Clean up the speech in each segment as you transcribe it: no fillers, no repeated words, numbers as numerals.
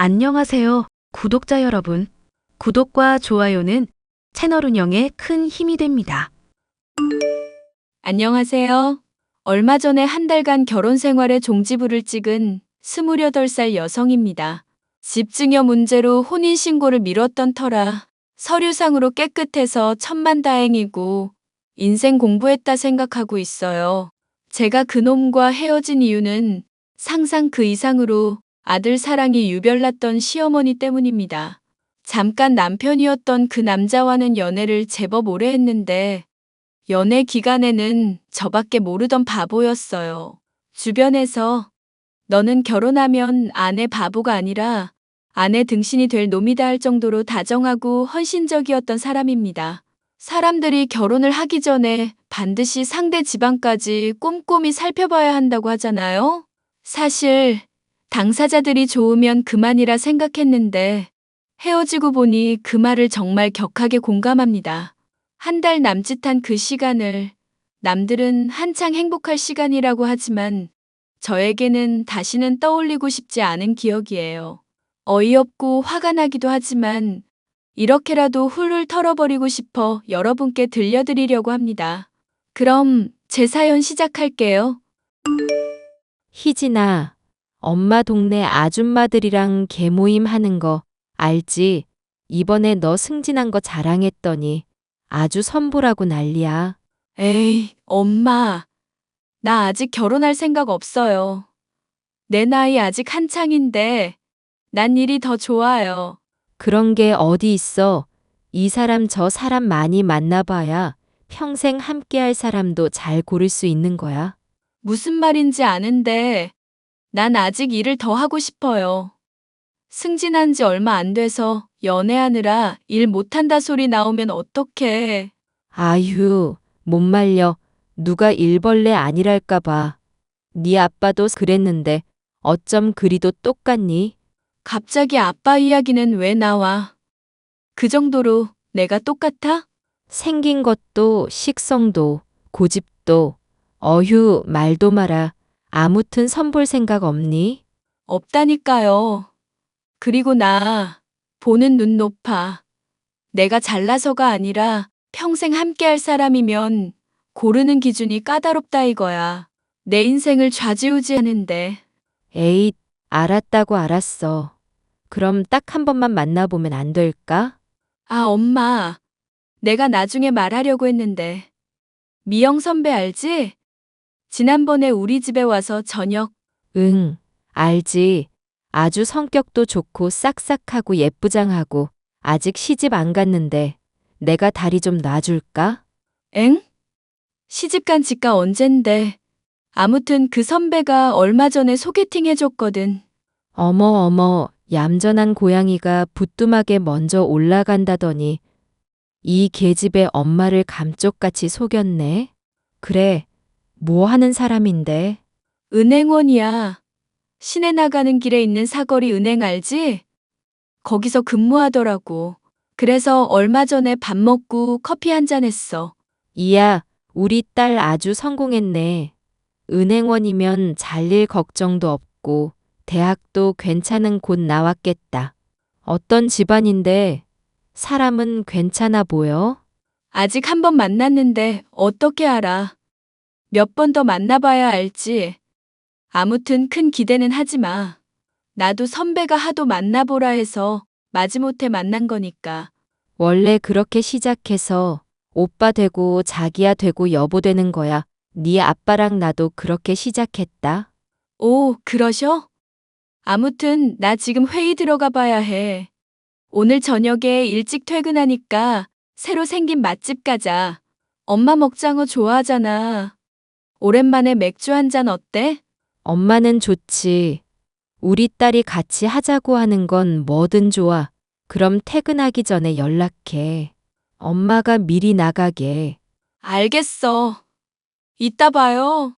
안녕하세요, 구독자 여러분. 구독과 좋아요는 채널 운영에 큰 힘이 됩니다. 안녕하세요. 얼마 전에 한 달간 결혼 생활에 종지부를 찍은 28살 여성입니다. 집증여 문제로 혼인신고를 미뤘던 터라 서류상으로 깨끗해서 천만다행이고 인생 공부했다 생각하고 있어요. 제가 그놈과 헤어진 이유는 상상 그 이상으로 아들 사랑이 유별났던 시어머니 때문입니다. 잠깐 남편이었던 그 남자와는 연애를 제법 오래 했는데 연애 기간에는 저밖에 모르던 바보였어요. 주변에서 너는 결혼하면 아내 바보가 아니라 아내 등신이 될 놈이다 할 정도로 다정하고 헌신적이었던 사람입니다. 사람들이 결혼을 하기 전에 반드시 상대 집안까지 꼼꼼히 살펴봐야 한다고 하잖아요. 사실 당사자들이 좋으면 그만이라 생각했는데 헤어지고 보니 그 말을 정말 격하게 공감합니다. 한 달 남짓한 그 시간을 남들은 한창 행복할 시간이라고 하지만 저에게는 다시는 떠올리고 싶지 않은 기억이에요. 어이없고 화가 나기도 하지만 이렇게라도 훌훌 털어버리고 싶어 여러분께 들려드리려고 합니다. 그럼 제 사연 시작할게요. 희진아, 엄마 동네 아줌마들이랑 개모임 하는 거 알지? 이번에 너 승진한 거 자랑했더니 아주 선보라고 난리야. 에이, 엄마. 나 아직 결혼할 생각 없어요. 내 나이 아직 한창인데 난 일이 더 좋아요. 그런 게 어디 있어? 이 사람 저 사람 많이 만나봐야 평생 함께할 사람도 잘 고를 수 있는 거야. 무슨 말인지 아는데 난 아직 일을 더 하고 싶어요. 승진한 지 얼마 안 돼서 연애하느라 일 못한다 소리 나오면 어떡해. 아휴, 못 말려. 누가 일벌레 아니랄까 봐. 네 아빠도 그랬는데 어쩜 그리도 똑같니? 갑자기 아빠 이야기는 왜 나와? 그 정도로 내가 똑같아? 생긴 것도 식성도 고집도 어휴 말도 마라. 아무튼 선볼 생각 없니? 없다니까요. 그리고 나 보는 눈 높아. 내가 잘나서가 아니라 평생 함께할 사람이면 고르는 기준이 까다롭다 이거야. 내 인생을 좌지우지하는데. 에잇, 알았다고 알았어. 그럼 딱 한 번만 만나보면 안 될까? 아, 엄마. 내가 나중에 말하려고 했는데. 미영 선배 알지? 지난번에 우리 집에 와서 저녁. 응, 알지. 아주 성격도 좋고 싹싹하고 예쁘장하고 아직 시집 안 갔는데 내가 다리 좀 놔줄까? 엥? 시집간 지가 언젠데. 아무튼 그 선배가 얼마 전에 소개팅 해줬거든. 어머 어머, 얌전한 고양이가 부뚜막에 먼저 올라간다더니 이 계집애 엄마를 감쪽같이 속였네. 그래, 뭐 하는 사람인데? 은행원이야. 시내 나가는 길에 있는 사거리 은행 알지? 거기서 근무하더라고. 그래서 얼마 전에 밥 먹고 커피 한 잔 했어. 이야, 우리 딸 아주 성공했네. 은행원이면 잘릴 걱정도 없고 대학도 괜찮은 곳 나왔겠다. 어떤 집안인데 사람은 괜찮아 보여? 아직 한 번 만났는데 어떻게 알아? 몇 번 더 만나봐야 알지. 아무튼 큰 기대는 하지 마. 나도 선배가 하도 만나보라 해서 마지못해 만난 거니까. 원래 그렇게 시작해서 오빠 되고 자기야 되고 여보 되는 거야. 네 아빠랑 나도 그렇게 시작했다. 오, 그러셔? 아무튼 나 지금 회의 들어가 봐야 해. 오늘 저녁에 일찍 퇴근하니까 새로 생긴 맛집 가자. 엄마 먹장어 좋아하잖아. 오랜만에 맥주 한 잔 어때? 엄마는 좋지. 우리 딸이 같이 하자고 하는 건 뭐든 좋아. 그럼 퇴근하기 전에 연락해. 엄마가 미리 나가게. 알겠어. 이따 봐요.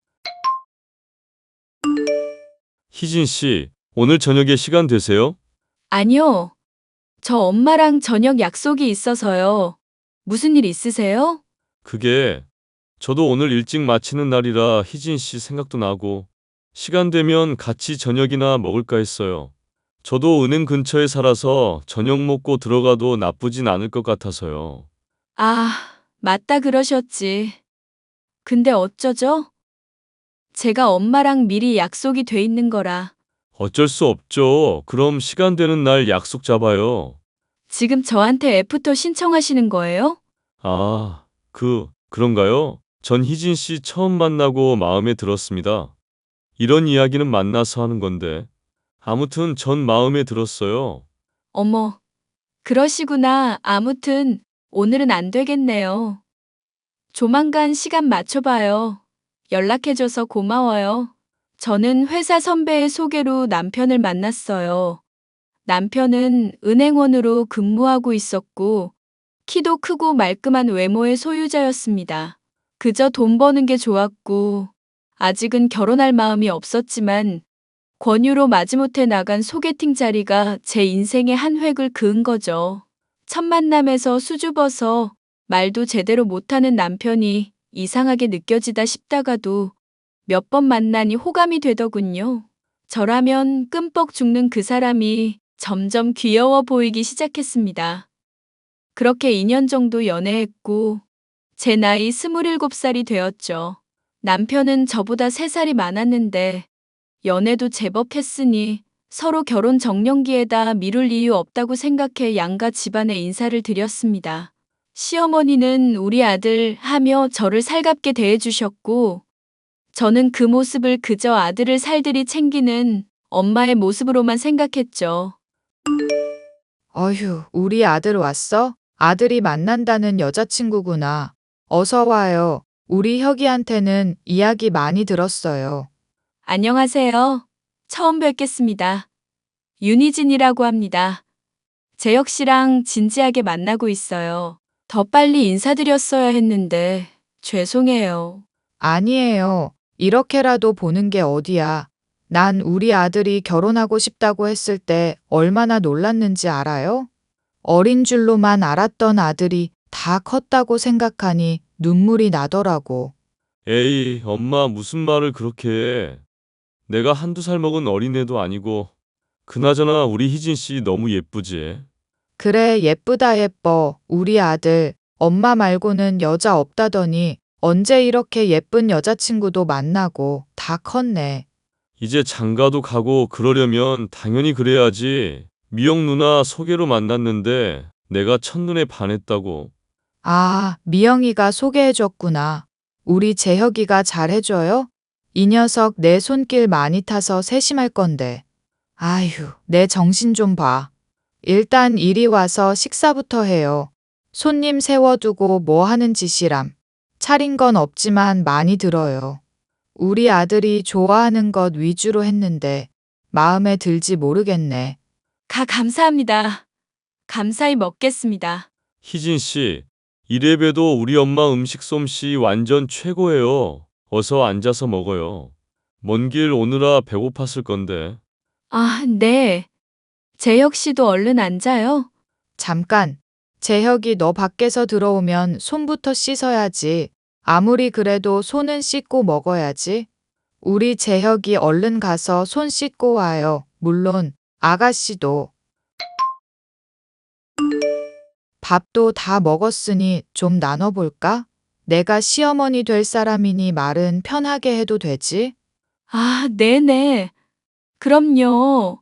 희진 씨, 오늘 저녁에 시간 되세요? 아니요. 저 엄마랑 저녁 약속이 있어서요. 무슨 일 있으세요? 그게 저도 오늘 일찍 마치는 날이라 희진 씨 생각도 나고 시간 되면 같이 저녁이나 먹을까 했어요. 저도 은행 근처에 살아서 저녁 먹고 들어가도 나쁘진 않을 것 같아서요. 아, 맞다 그러셨지. 근데 어쩌죠? 제가 엄마랑 미리 약속이 돼 있는 거라. 어쩔 수 없죠. 그럼 시간 되는 날 약속 잡아요. 지금 저한테 애프터 신청하시는 거예요? 아, 그런가요? 전 희진 씨 처음 만나고 마음에 들었습니다. 이런 이야기는 만나서 하는 건데. 아무튼 전 마음에 들었어요. 어머, 그러시구나. 아무튼 오늘은 안 되겠네요. 조만간 시간 맞춰봐요. 연락해줘서 고마워요. 저는 회사 선배의 소개로 남편을 만났어요. 남편은 은행원으로 근무하고 있었고, 키도 크고 말끔한 외모의 소유자였습니다. 그저 돈 버는 게 좋았고, 아직은 결혼할 마음이 없었지만, 권유로 마지못해 나간 소개팅 자리가 제 인생의 한 획을 그은 거죠. 첫 만남에서 수줍어서 말도 제대로 못하는 남편이 이상하게 느껴지다 싶다가도 몇 번 만나니 호감이 되더군요. 저라면 끔뻑 죽는 그 사람이 점점 귀여워 보이기 시작했습니다. 그렇게 2년 정도 연애했고, 제 나이 27살이 되었죠. 남편은 저보다 3살이 많았는데, 연애도 제법 했으니 서로 결혼 정년기에다 미룰 이유 없다고 생각해 양가 집안에 인사를 드렸습니다. 시어머니는 우리 아들 하며 저를 살갑게 대해주셨고, 저는 그 모습을 그저 아들을 살들이 챙기는 엄마의 모습으로만 생각했죠. 어휴, 우리 아들 왔어? 아들이 만난다는 여자친구구나. 어서 와요. 우리 혁이한테는 이야기 많이 들었어요. 안녕하세요. 처음 뵙겠습니다. 윤희진이라고 합니다. 재혁 씨랑 진지하게 만나고 있어요. 더 빨리 인사드렸어야 했는데 죄송해요. 아니에요. 이렇게라도 보는 게 어디야. 난 우리 아들이 결혼하고 싶다고 했을 때 얼마나 놀랐는지 알아요? 어린 줄로만 알았던 아들이 다 컸다고 생각하니 눈물이 나더라고. 에이, 엄마 무슨 말을 그렇게 해. 내가 한두 살 먹은 어린애도 아니고. 그나저나 우리 희진 씨 너무 예쁘지. 그래, 예쁘다 예뻐. 우리 아들. 엄마 말고는 여자 없다더니 언제 이렇게 예쁜 여자친구도 만나고 다 컸네. 이제 장가도 가고 그러려면 당연히 그래야지. 미영 누나 소개로 만났는데 내가 첫눈에 반했다고. 아, 미영이가 소개해줬구나. 우리 재혁이가 잘해줘요? 이 녀석 내 손길 많이 타서 세심할 건데. 아휴, 내 정신 좀 봐. 일단 이리 와서 식사부터 해요. 손님 세워두고 뭐 하는 짓이람. 차린 건 없지만 많이 들어요. 우리 아들이 좋아하는 것 위주로 했는데 마음에 들지 모르겠네. 감사합니다. 감사히 먹겠습니다. 희진 씨, 이래봬도 우리 엄마 음식 솜씨 완전 최고예요. 어서 앉아서 먹어요. 먼 길 오느라 배고팠을 건데. 아, 네. 재혁 씨도 얼른 앉아요. 잠깐. 재혁이 너 밖에서 들어오면 손부터 씻어야지. 아무리 그래도 손은 씻고 먹어야지. 우리 재혁이 얼른 가서 손 씻고 와요. 물론 아가씨도. 밥도 다 먹었으니 좀 나눠볼까? 내가 시어머니 될 사람이니 말은 편하게 해도 되지? 아, 네네. 그럼요.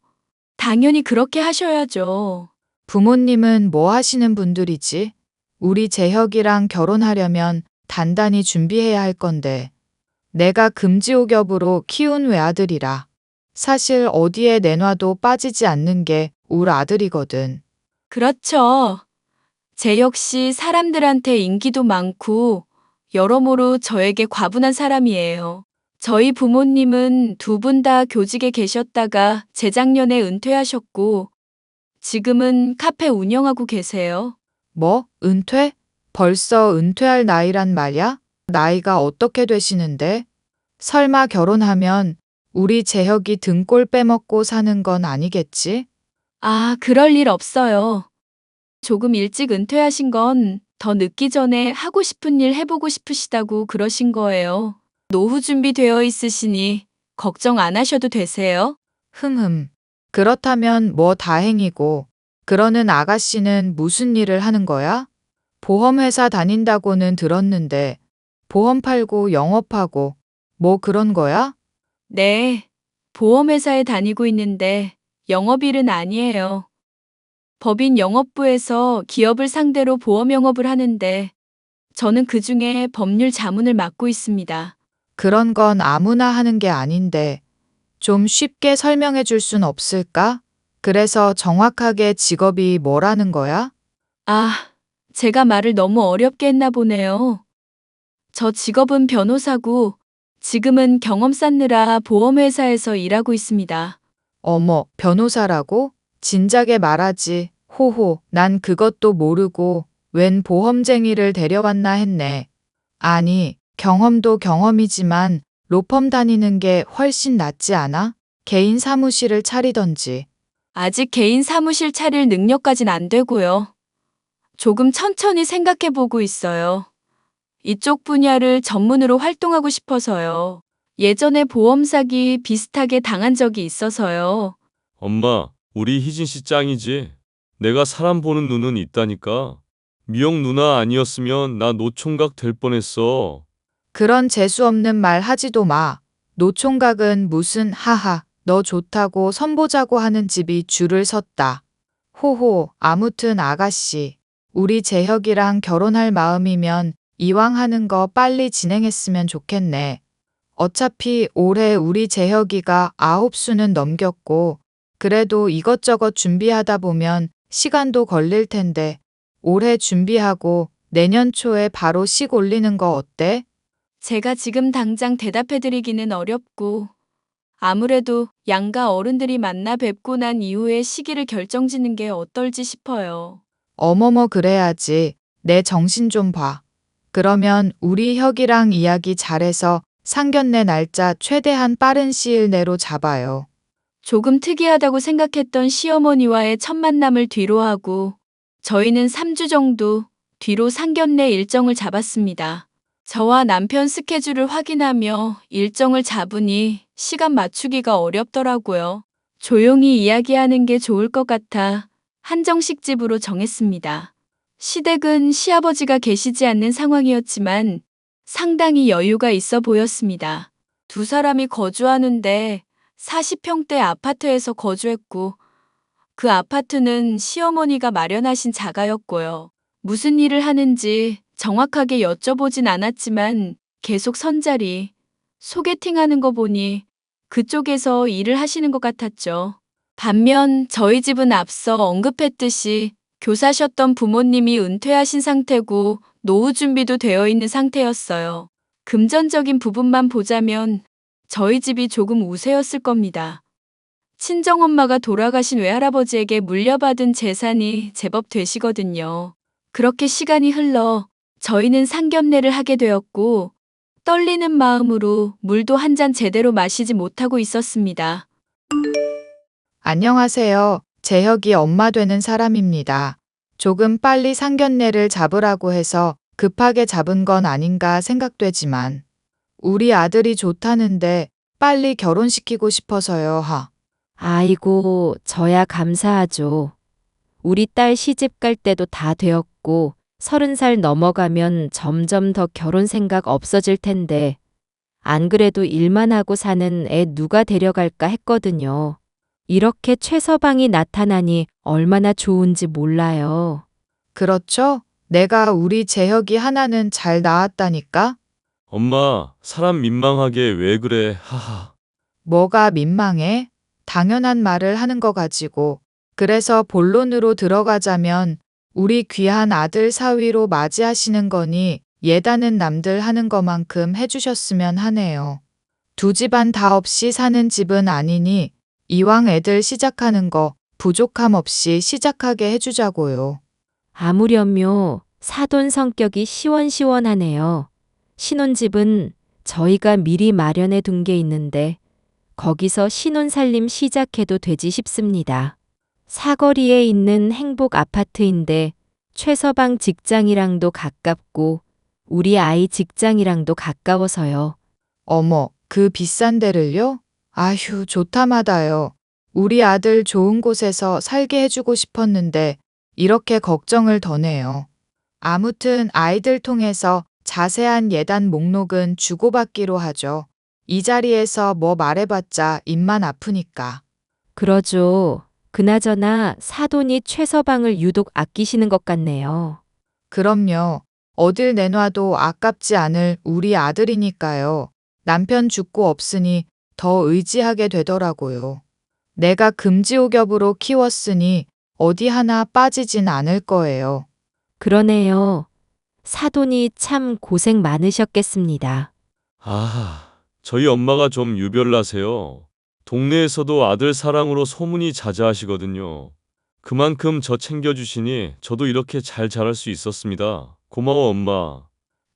당연히 그렇게 하셔야죠. 부모님은 뭐 하시는 분들이지? 우리 재혁이랑 결혼하려면 단단히 준비해야 할 건데. 내가 금지옥엽으로 키운 외아들이라. 사실 어디에 내놔도 빠지지 않는 게 울 아들이거든. 그렇죠. 재혁 씨 사람들한테 인기도 많고 여러모로 저에게 과분한 사람이에요. 저희 부모님은 두 분 다 교직에 계셨다가 재작년에 은퇴하셨고 지금은 카페 운영하고 계세요. 뭐? 은퇴? 벌써 은퇴할 나이란 말야? 나이가 어떻게 되시는데? 설마 결혼하면 우리 재혁이 등골 빼먹고 사는 건 아니겠지? 아, 그럴 일 없어요. 조금 일찍 은퇴하신 건 더 늦기 전에 하고 싶은 일 해보고 싶으시다고 그러신 거예요. 노후 준비되어 있으시니 걱정 안 하셔도 되세요. 흠흠. 그렇다면 뭐 다행이고, 그러는 아가씨는 무슨 일을 하는 거야? 보험회사 다닌다고는 들었는데, 보험 팔고 영업하고, 뭐 그런 거야? 네, 보험회사에 다니고 있는데 영업일은 아니에요. 법인 영업부에서 기업을 상대로 보험 영업을 하는데 저는 그중에 법률 자문을 맡고 있습니다. 그런 건 아무나 하는 게 아닌데, 좀 쉽게 설명해 줄 순 없을까? 그래서 정확하게 직업이 뭐라는 거야? 아, 제가 말을 너무 어렵게 했나 보네요. 저 직업은 변호사고 지금은 경험 쌓느라 보험회사에서 일하고 있습니다. 어머, 변호사라고? 진작에 말하지. 호호, 난 그것도 모르고 웬 보험쟁이를 데려왔나 했네. 아니, 경험도 경험이지만 로펌 다니는 게 훨씬 낫지 않아? 개인 사무실을 차리던지. 아직 개인 사무실 차릴 능력까진 안 되고요. 조금 천천히 생각해 보고 있어요. 이쪽 분야를 전문으로 활동하고 싶어서요. 예전에 보험 사기 비슷하게 당한 적이 있어서요. 엄마, 우리 희진 씨 짱이지? 내가 사람 보는 눈은 있다니까. 미영 누나 아니었으면 나 노총각 될 뻔했어. 그런 재수 없는 말 하지도 마. 노총각은 무슨 하하, 너 좋다고 선보자고 하는 집이 줄을 섰다. 호호, 아무튼 아가씨, 우리 재혁이랑 결혼할 마음이면 이왕 하는 거 빨리 진행했으면 좋겠네. 어차피 올해 우리 재혁이가 9수는 넘겼고, 그래도 이것저것 준비하다 보면 시간도 걸릴 텐데, 올해 준비하고 내년 초에 바로 식 올리는 거 어때? 제가 지금 당장 대답해 드리기는 어렵고, 아무래도 양가 어른들이 만나 뵙고 난 이후에 시기를 결정짓는 게 어떨지 싶어요. 어머머 그래야지. 내 정신 좀 봐. 그러면 우리 혁이랑 이야기 잘해서 상견례 날짜 최대한 빠른 시일 내로 잡아요. 조금 특이하다고 생각했던 시어머니와의 첫 만남을 뒤로 하고 저희는 3주 정도 뒤로 상견례 일정을 잡았습니다. 저와 남편 스케줄을 확인하며 일정을 잡으니 시간 맞추기가 어렵더라고요. 조용히 이야기하는 게 좋을 것 같아 한정식 집으로 정했습니다. 시댁은 시아버지가 계시지 않는 상황이었지만 상당히 여유가 있어 보였습니다. 두 사람이 거주하는데 40평대 아파트에서 거주했고 그 아파트는 시어머니가 마련하신 자가였고요. 무슨 일을 하는지 정확하게 여쭤보진 않았지만 계속 선자리, 소개팅하는 거 보니 그쪽에서 일을 하시는 것 같았죠. 반면 저희 집은 앞서 언급했듯이 교사셨던 부모님이 은퇴하신 상태고 노후 준비도 되어 있는 상태였어요. 금전적인 부분만 보자면 저희 집이 조금 우세였을 겁니다. 친정엄마가 돌아가신 외할아버지에게 물려받은 재산이 제법 되시거든요. 그렇게 시간이 흘러 저희는 상견례를 하게 되었고 떨리는 마음으로 물도 한 잔 제대로 마시지 못하고 있었습니다. 안녕하세요. 재혁이 엄마 되는 사람입니다. 조금 빨리 상견례를 잡으라고 해서 급하게 잡은 건 아닌가 생각되지만 우리 아들이 좋다는데 빨리 결혼시키고 싶어서요. 아이고, 저야 감사하죠. 우리 딸 시집 갈 때도 다 되었고, 30살 넘어가면 점점 더 결혼 생각 없어질 텐데, 안 그래도 일만 하고 사는 애 누가 데려갈까 했거든요. 이렇게 최서방이 나타나니 얼마나 좋은지 몰라요. 그렇죠? 내가 우리 재혁이 하나는 잘 나왔다니까? 엄마, 사람 민망하게 왜 그래? 하하. 뭐가 민망해? 당연한 말을 하는 거 가지고. 그래서 본론으로 들어가자면 우리 귀한 아들 사위로 맞이하시는 거니 예단은 남들 하는 것만큼 해주셨으면 하네요. 두 집안 다 없이 사는 집은 아니니 이왕 애들 시작하는 거 부족함 없이 시작하게 해주자고요. 아무렴요. 사돈 성격이 시원시원하네요. 신혼집은 저희가 미리 마련해 둔 게 있는데 거기서 신혼살림 시작해도 되지 싶습니다. 사거리에 있는 행복 아파트인데 최서방 직장이랑도 가깝고 우리 아이 직장이랑도 가까워서요. 어머, 그 비싼 데를요? 아휴, 좋다마다요. 우리 아들 좋은 곳에서 살게 해주고 싶었는데 이렇게 걱정을 더 내요. 아무튼 아이들 통해서 자세한 예단 목록은 주고받기로 하죠. 이 자리에서 뭐 말해봤자 입만 아프니까. 그러죠. 그나저나 사돈이 최서방을 유독 아끼시는 것 같네요. 그럼요. 어딜 내놔도 아깝지 않을 우리 아들이니까요. 남편 죽고 없으니 더 의지하게 되더라고요. 내가 금지옥엽으로 키웠으니 어디 하나 빠지진 않을 거예요. 그러네요. 사돈이 참 고생 많으셨겠습니다. 아, 저희 엄마가 좀 유별나세요. 동네에서도 아들 사랑으로 소문이 자자하시거든요. 그만큼 저 챙겨주시니 저도 이렇게 잘 자랄 수 있었습니다. 고마워, 엄마.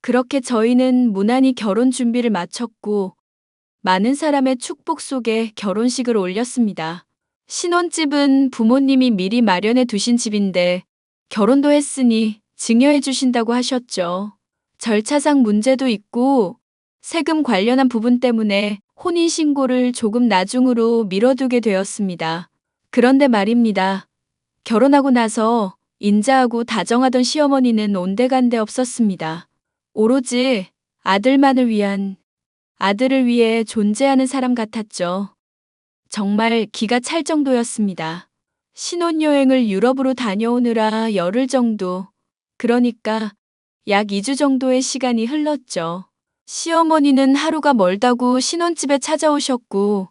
그렇게 저희는 무난히 결혼 준비를 마쳤고 많은 사람의 축복 속에 결혼식을 올렸습니다. 신혼집은 부모님이 미리 마련해 두신 집인데 결혼도 했으니 증여해 주신다고 하셨죠. 절차상 문제도 있고 세금 관련한 부분 때문에 혼인신고를 조금 나중으로 미뤄두게 되었습니다. 그런데 말입니다. 결혼하고 나서 인자하고 다정하던 시어머니는 온데간데 없었습니다. 오로지 아들만을 위한, 아들을 위해 존재하는 사람 같았죠. 정말 기가 찰 정도였습니다. 신혼여행을 유럽으로 다녀오느라 열흘 정도, 그러니까 약 2주 정도의 시간이 흘렀죠. 시어머니는 하루가 멀다고 신혼집에 찾아오셨고,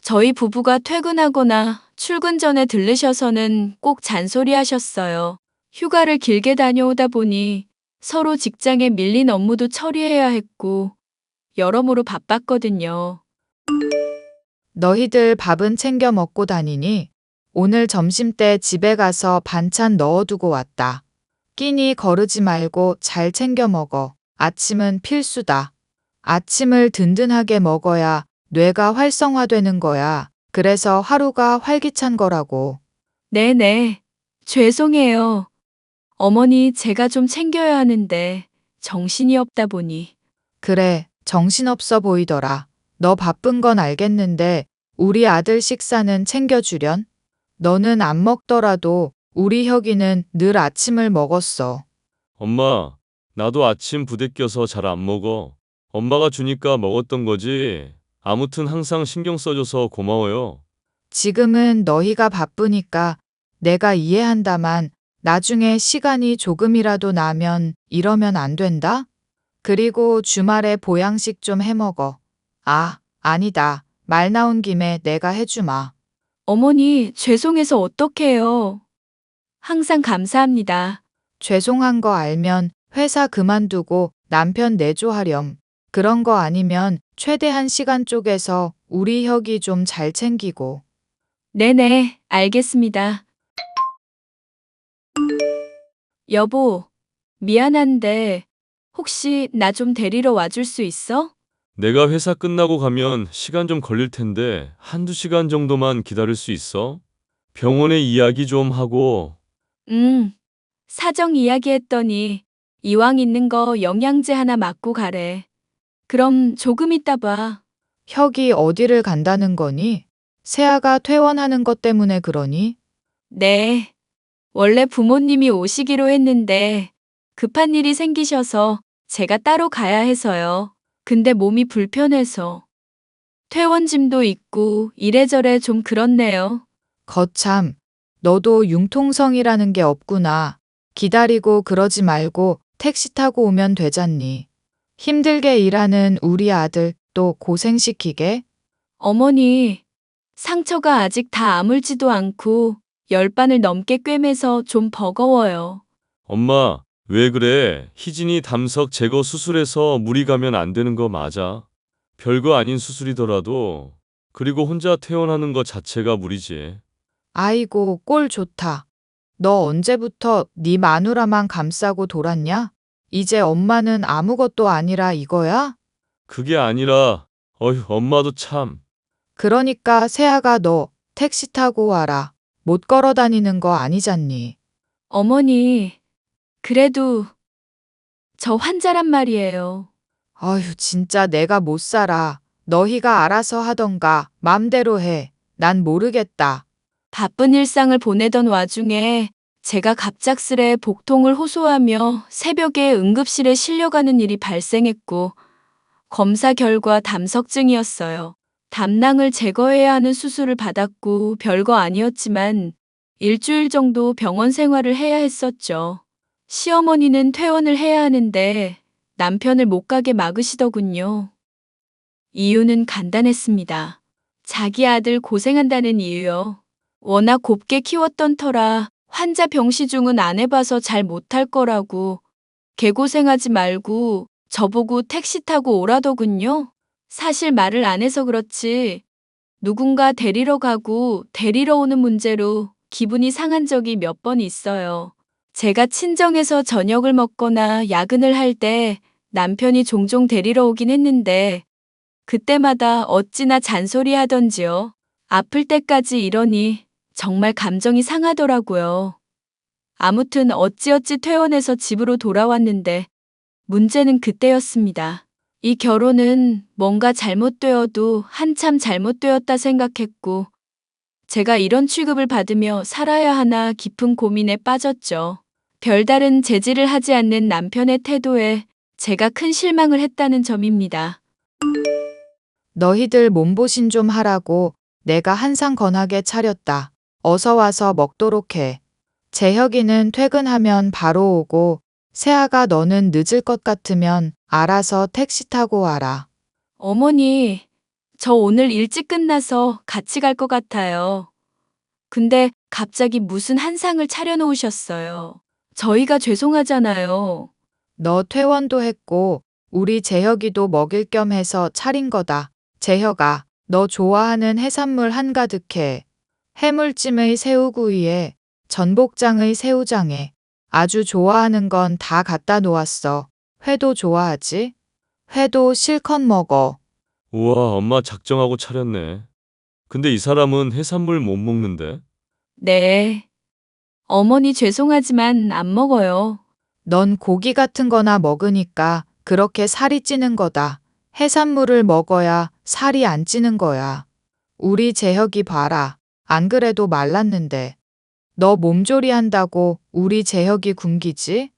저희 부부가 퇴근하거나 출근 전에 들르셔서는 꼭 잔소리하셨어요. 휴가를 길게 다녀오다 보니 서로 직장에 밀린 업무도 처리해야 했고, 여러모로 바빴거든요. 너희들 밥은 챙겨 먹고 다니니? 오늘 점심때 집에 가서 반찬 넣어두고 왔다. 끼니 거르지 말고 잘 챙겨 먹어. 아침은 필수다. 아침을 든든하게 먹어야 뇌가 활성화되는 거야. 그래서 하루가 활기찬 거라고. 네네. 죄송해요. 어머니, 제가 좀 챙겨야 하는데 정신이 없다 보니. 그래, 정신없어 보이더라. 너 바쁜 건 알겠는데 우리 아들 식사는 챙겨주련? 너는 안 먹더라도 우리 혁이는 늘 아침을 먹었어. 엄마, 나도 아침 부대껴서 잘 안 먹어. 엄마가 주니까 먹었던 거지. 아무튼 항상 신경 써줘서 고마워요. 지금은 너희가 바쁘니까 내가 이해한다만 나중에 시간이 조금이라도 나면 이러면 안 된다? 그리고 주말에 보양식 좀 해먹어. 아, 아니다. 말 나온 김에 내가 해주마. 어머니, 죄송해서 어떡해요. 항상 감사합니다. 죄송한 거 알면 회사 그만두고 남편 내조하렴. 그런 거 아니면 최대한 시간 쪼개서 우리 혁이 좀 잘 챙기고. 네네, 알겠습니다. 여보, 미안한데 혹시 나 좀 데리러 와줄 수 있어? 내가 회사 끝나고 가면 시간 좀 걸릴 텐데 한두 시간 정도만 기다릴 수 있어? 병원에 이야기 좀 하고. 사정 이야기했더니 이왕 있는 거 영양제 하나 맞고 가래. 그럼 조금 이따 봐. 혁이 어디를 간다는 거니? 세아가 퇴원하는 것 때문에 그러니? 네. 원래 부모님이 오시기로 했는데 급한 일이 생기셔서 제가 따로 가야 해서요. 근데 몸이 불편해서. 퇴원짐도 있고 이래저래 좀 그렇네요. 거참, 너도 융통성이라는 게 없구나. 기다리고 그러지 말고 택시 타고 오면 되잖니. 힘들게 일하는 우리 아들 또 고생시키게? 어머니, 상처가 아직 다 아물지도 않고 10반을 넘게 꿰매서 좀 버거워요. 엄마, 왜 그래? 희진이 담석 제거 수술해서 무리 가면 안 되는 거 맞아. 별거 아닌 수술이더라도. 그리고 혼자 퇴원하는 거 자체가 무리지. 아이고, 꼴 좋다. 너 언제부터 네 마누라만 감싸고 돌았냐? 이제 엄마는 아무것도 아니라 이거야? 그게 아니라, 어휴, 엄마도 참. 그러니까 세아가 너 택시 타고 와라. 못 걸어 다니는 거 아니잖니. 어머니, 그래도 저 환자란 말이에요. 어휴, 진짜 내가 못 살아. 너희가 알아서 하던가 맘대로 해. 난 모르겠다. 바쁜 일상을 보내던 와중에 제가 갑작스레 복통을 호소하며 새벽에 응급실에 실려가는 일이 발생했고, 검사 결과 담석증이었어요. 담낭을 제거해야 하는 수술을 받았고 별거 아니었지만 일주일 정도 병원 생활을 해야 했었죠. 시어머니는 퇴원을 해야 하는데 남편을 못 가게 막으시더군요. 이유는 간단했습니다. 자기 아들 고생한다는 이유요. 워낙 곱게 키웠던 터라 환자 병시 중은 안 해봐서 잘 못할 거라고, 개고생하지 말고 저보고 택시 타고 오라더군요. 사실 말을 안 해서 그렇지 누군가 데리러 가고 데리러 오는 문제로 기분이 상한 적이 몇 번 있어요. 제가 친정에서 저녁을 먹거나 야근을 할 때 남편이 종종 데리러 오긴 했는데 그때마다 어찌나 잔소리 하던지요. 아플 때까지 이러니 정말 감정이 상하더라고요. 아무튼 어찌어찌 퇴원해서 집으로 돌아왔는데 문제는 그때였습니다. 이 결혼은 뭔가 잘못되어도 한참 잘못되었다 생각했고, 제가 이런 취급을 받으며 살아야 하나 깊은 고민에 빠졌죠. 별다른 제지를 하지 않는 남편의 태도에 제가 큰 실망을 했다는 점입니다. 너희들 몸보신 좀 하라고 내가 한상 건하게 차렸다. 어서 와서 먹도록 해. 재혁이는 퇴근하면 바로 오고 세아가 너는 늦을 것 같으면 알아서 택시 타고 와라. 어머니, 저 오늘 일찍 끝나서 같이 갈 것 같아요. 근데 갑자기 무슨 한상을 차려놓으셨어요. 저희가 죄송하잖아요. 너 퇴원도 했고 우리 재혁이도 먹일 겸 해서 차린 거다. 재혁아, 너 좋아하는 해산물 한가득해. 해물찜의 새우구이에 전복장의 새우장에 아주 좋아하는 건 다 갖다 놓았어. 회도 좋아하지? 회도 실컷 먹어. 우와, 엄마 작정하고 차렸네. 근데 이 사람은 해산물 못 먹는데? 네. 어머니 죄송하지만 안 먹어요. 넌 고기 같은 거나 먹으니까 그렇게 살이 찌는 거다. 해산물을 먹어야 살이 안 찌는 거야. 우리 재혁이 봐라. 안 그래도 말랐는데. 너 몸조리 한다고 우리 재혁이 굶기지?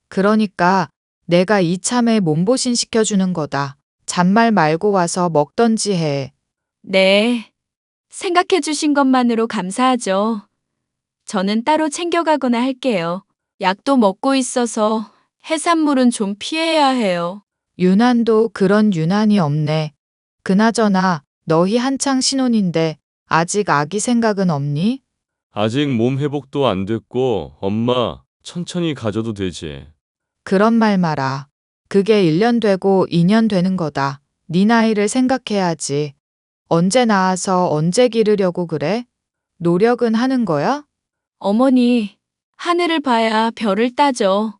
그러니까 내가 이참에 몸보신 시켜주는 거다. 잔말 말고 와서 먹던지 해. 네. 생각해 주신 것만으로 감사하죠. 저는 따로 챙겨가거나 할게요. 약도 먹고 있어서 해산물은 좀 피해야 해요. 유난도 그런 유난이 없네. 그나저나 너희 한창 신혼인데 아직 아기 생각은 없니? 아직 몸 회복도 안 됐고, 엄마, 천천히 가져도 되지. 그런 말 마라. 그게 1년 되고 2년 되는 거다. 네 나이를 생각해야지. 언제 낳아서 언제 기르려고 그래? 노력은 하는 거야? 어머니, 하늘을 봐야 별을 따죠.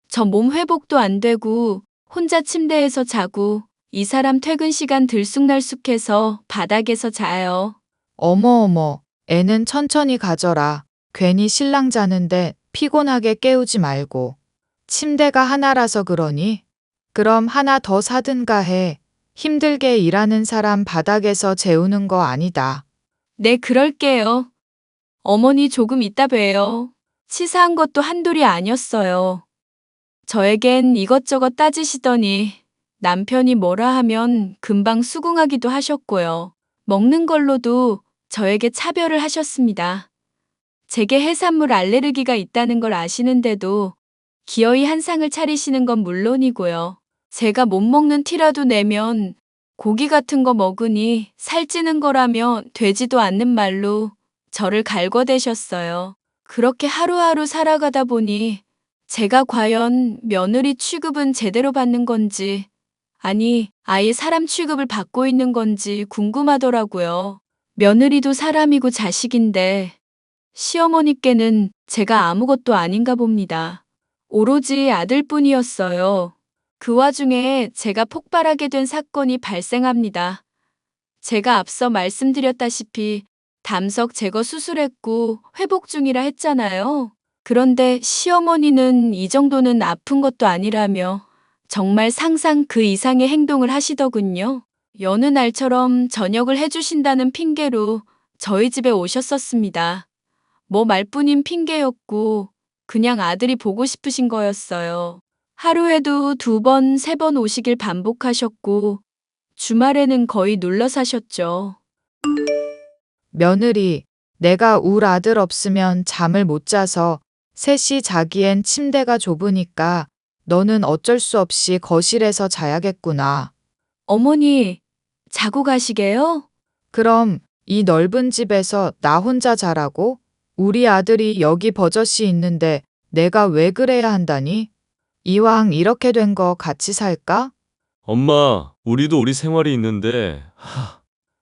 저 몸 회복도 안 되고 혼자 침대에서 자고 이 사람 퇴근 시간 들쑥날쑥해서 바닥에서 자요. 어머, 애는 천천히 가져라. 괜히 신랑 자는데 피곤하게 깨우지 말고. 침대가 하나라서 그러니? 그럼 하나 더 사든가 해. 힘들게 일하는 사람 바닥에서 재우는 거 아니다. 네, 그럴게요. 어머니 조금 이따 봬요. 치사한 것도 한둘이 아니었어요. 저에겐 이것저것 따지시더니 남편이 뭐라 하면 금방 수긍하기도 하셨고요. 먹는 걸로도 저에게 차별을 하셨습니다. 제게 해산물 알레르기가 있다는 걸 아시는데도 기어이 한상을 차리시는 건 물론이고요. 제가 못 먹는 티라도 내면 고기 같은 거 먹으니 살찌는 거라며 되지도 않는 말로 저를 갈궈대셨어요. 그렇게 하루하루 살아가다 보니 제가 과연 며느리 취급은 제대로 받는 건지, 아니, 아예 사람 취급을 받고 있는 건지 궁금하더라고요. 며느리도 사람이고 자식인데 시어머니께는 제가 아무것도 아닌가 봅니다. 오로지 아들뿐이었어요. 그 와중에 제가 폭발하게 된 사건이 발생합니다. 제가 앞서 말씀드렸다시피 담석 제거 수술했고 회복 중이라 했잖아요. 그런데 시어머니는 이 정도는 아픈 것도 아니라며 정말 상상 그 이상의 행동을 하시더군요. 여느 날처럼 저녁을 해주신다는 핑계로 저희 집에 오셨었습니다. 뭐 말뿐인 핑계였고 그냥 아들이 보고 싶으신 거였어요. 하루에도 2번, 3번 오시길 반복하셨고 주말에는 거의 눌러 사셨죠. 며느리, 내가 울 아들 없으면 잠을 못 자서 셋이 자기엔 침대가 좁으니까 너는 어쩔 수 없이 거실에서 자야겠구나. 어머니, 자고 가시게요? 그럼 이 넓은 집에서 나 혼자 자라고? 우리 아들이 여기 버젓이 있는데 내가 왜 그래야 한다니? 이왕 이렇게 된 거 같이 살까? 엄마, 우리도 우리 생활이 있는데,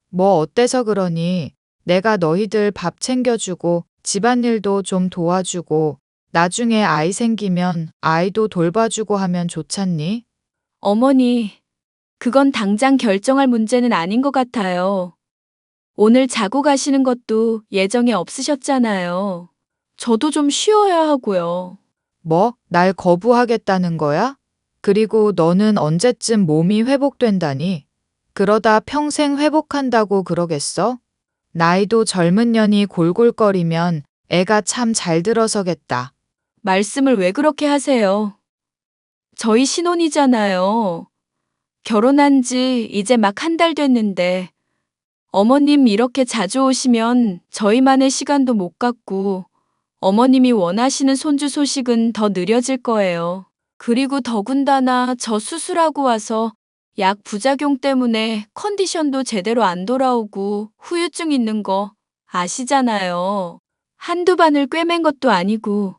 뭐 어때서 그러니? 내가 너희들 밥 챙겨주고 집안일도 좀 도와주고 나중에 아이 생기면 아이도 돌봐주고 하면 좋잖니? 어머니, 그건 당장 결정할 문제는 아닌 것 같아요. 오늘 자고 가시는 것도 예정에 없으셨잖아요. 저도 좀 쉬어야 하고요. 뭐? 날 거부하겠다는 거야? 그리고 너는 언제쯤 몸이 회복된다니? 그러다 평생 회복한다고 그러겠어? 나이도 젊은 년이 골골거리면 애가 참 잘 들어서겠다. 말씀을 왜 그렇게 하세요? 저희 신혼이잖아요. 결혼한 지 이제 막 1달 됐는데 어머님 이렇게 자주 오시면 저희만의 시간도 못 갖고 어머님이 원하시는 손주 소식은 더 느려질 거예요. 그리고 더군다나 저 수술하고 와서 약 부작용 때문에 컨디션도 제대로 안 돌아오고 후유증 있는 거 아시잖아요. 한두 바늘 꿰맨 것도 아니고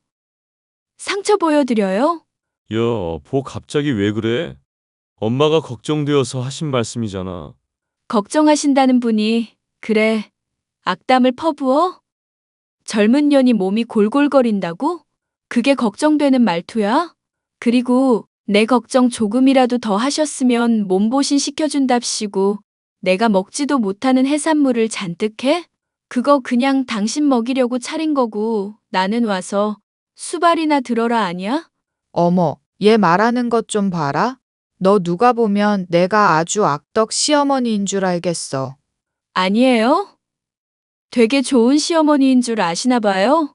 상처 보여드려요? 보 갑자기 왜 그래? 엄마가 걱정되어서 하신 말씀이잖아. 걱정하신다는 분이 그래 악담을 퍼부어? 젊은 년이 몸이 골골거린다고? 그게 걱정되는 말투야? 그리고 내 걱정 조금이라도 더 하셨으면 몸보신 시켜준답시고 내가 먹지도 못하는 해산물을 잔뜩 해? 그거 그냥 당신 먹이려고 차린 거고 나는 와서 수발이나 들어라 아니야? 어머, 얘 말하는 것 좀 봐라. 너 누가 보면 내가 아주 악덕 시어머니인 줄 알겠어. 아니에요? 되게 좋은 시어머니인 줄 아시나 봐요?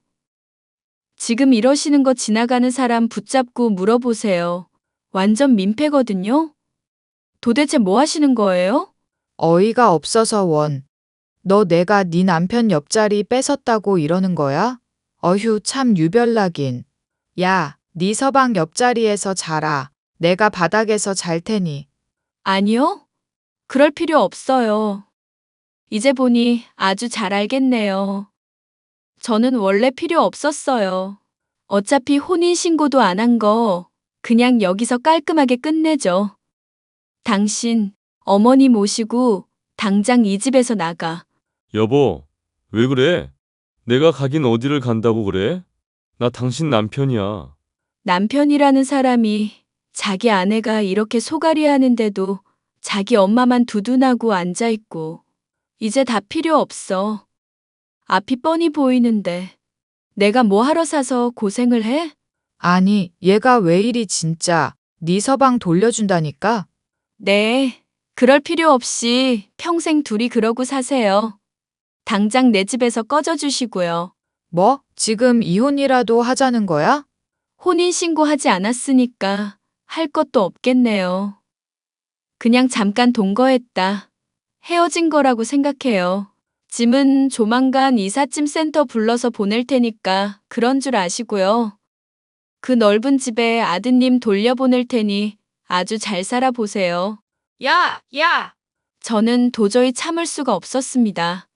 지금 이러시는 거 지나가는 사람 붙잡고 물어보세요. 완전 민폐거든요? 도대체 뭐 하시는 거예요? 어이가 없어서 원. 너 내가 네 남편 옆자리 뺏었다고 이러는 거야? 어휴, 참 유별나긴. 야, 네 서방 옆자리에서 자라. 내가 바닥에서 잘 테니. 아니요? 그럴 필요 없어요. 이제 보니 아주 잘 알겠네요. 저는 원래 필요 없었어요. 어차피 혼인신고도 안 한 거 그냥 여기서 깔끔하게 끝내죠. 당신 어머니 모시고 당장 이 집에서 나가. 여보, 왜 그래? 내가 가긴 어디를 간다고 그래? 나 당신 남편이야. 남편이라는 사람이 자기 아내가 이렇게 소갈이 하는데도 자기 엄마만 두둔하고 앉아있고 이제 다 필요 없어. 앞이 뻔히 보이는데 내가 뭐 하러 사서 고생을 해? 아니, 얘가 왜 이리 진짜. 네 서방 돌려준다니까? 네, 그럴 필요 없이 평생 둘이 그러고 사세요. 당장 내 집에서 꺼져 주시고요. 뭐? 지금 이혼이라도 하자는 거야? 혼인신고하지 않았으니까 할 것도 없겠네요. 그냥 잠깐 동거했다. 헤어진 거라고 생각해요. 짐은 조만간 이삿짐 센터 불러서 보낼 테니까 그런 줄 아시고요. 그 넓은 집에 아드님 돌려보낼 테니 아주 잘 살아보세요. 야! 저는 도저히 참을 수가 없었습니다.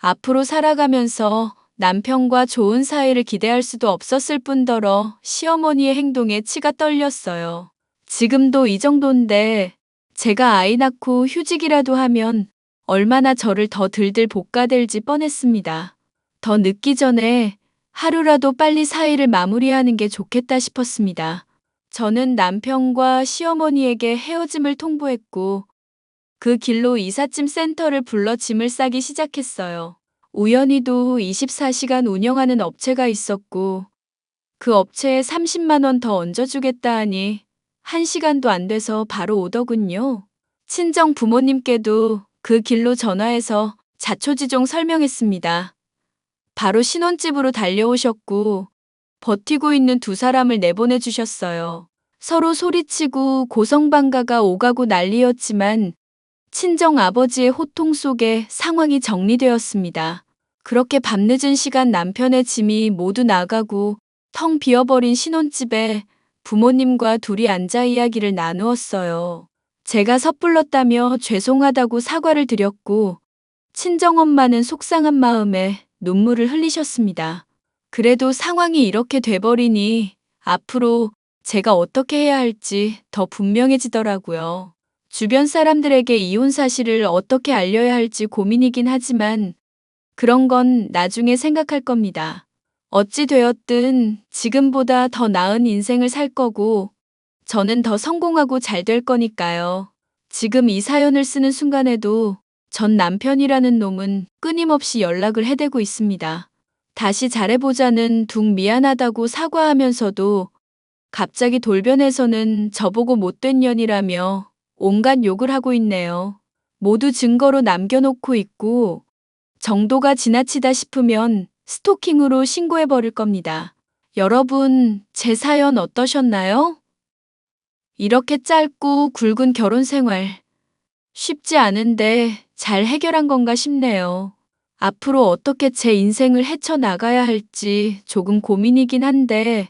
앞으로 살아가면서 남편과 좋은 사이를 기대할 수도 없었을 뿐더러 시어머니의 행동에 치가 떨렸어요. 지금도 이 정도인데 제가 아이 낳고 휴직이라도 하면 얼마나 저를 더 들들 볶아댈지 뻔했습니다. 더 늦기 전에 하루라도 빨리 사이를 마무리하는 게 좋겠다 싶었습니다. 저는 남편과 시어머니에게 헤어짐을 통보했고 그 길로 이삿짐 센터를 불러 짐을 싸기 시작했어요. 우연히도 24시간 운영하는 업체가 있었고 그 업체에 30만 원 더 얹어주겠다 하니 1시간도 안 돼서 바로 오더군요. 친정 부모님께도 그 길로 전화해서 자초지종 설명했습니다. 바로 신혼집으로 달려오셨고 버티고 있는 두 사람을 내보내 주셨어요. 서로 소리치고 고성방가가 오가고 난리였지만 친정 아버지의 호통 속에 상황이 정리되었습니다. 그렇게 밤늦은 시간 남편의 짐이 모두 나가고 텅 비어버린 신혼집에 부모님과 둘이 앉아 이야기를 나누었어요. 제가 섣불렀다며 죄송하다고 사과를 드렸고 친정엄마는 속상한 마음에 눈물을 흘리셨습니다. 그래도 상황이 이렇게 돼버리니 앞으로 제가 어떻게 해야 할지 더 분명해지더라고요. 주변 사람들에게 이혼 사실을 어떻게 알려야 할지 고민이긴 하지만 그런 건 나중에 생각할 겁니다. 어찌 되었든 지금보다 더 나은 인생을 살 거고 저는 더 성공하고 잘 될 거니까요. 지금 이 사연을 쓰는 순간에도 전 남편이라는 놈은 끊임없이 연락을 해대고 있습니다. 다시 잘해보자는 둥 미안하다고 사과하면서도 갑자기 돌변해서는 저보고 못된 년이라며 온갖 욕을 하고 있네요. 모두 증거로 남겨놓고 있고 정도가 지나치다 싶으면 스토킹으로 신고해버릴 겁니다. 여러분, 제 사연 어떠셨나요? 이렇게 짧고 굵은 결혼 생활 쉽지 않은데 잘 해결한 건가 싶네요. 앞으로 어떻게 제 인생을 헤쳐나가야 할지 조금 고민이긴 한데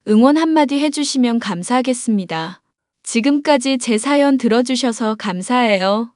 응원 한마디 해주시면 감사하겠습니다. 지금까지 제 사연 들어주셔서 감사해요.